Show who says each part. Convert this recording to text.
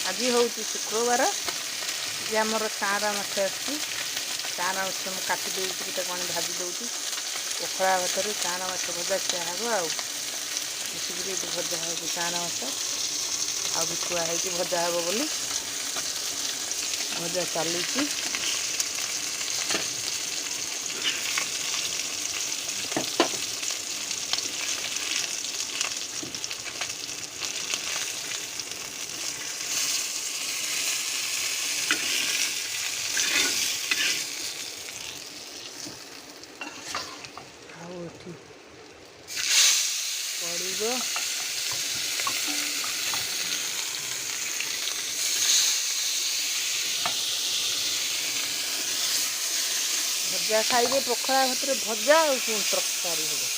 Speaker 1: आज हूँ शुक्रवार ये आमर चारा माछ आसी चारा माछ मुझे काटी दूसरी कौन भाजी दूसरी पखड़ा भातर चारा माछ भजा खिया हे आसिक भजा हो चारा माछ आ थुआई भजा हे बोली भजा चली पड़ भजा खाइबे पखड़ा भातर भजा और तरकारी हम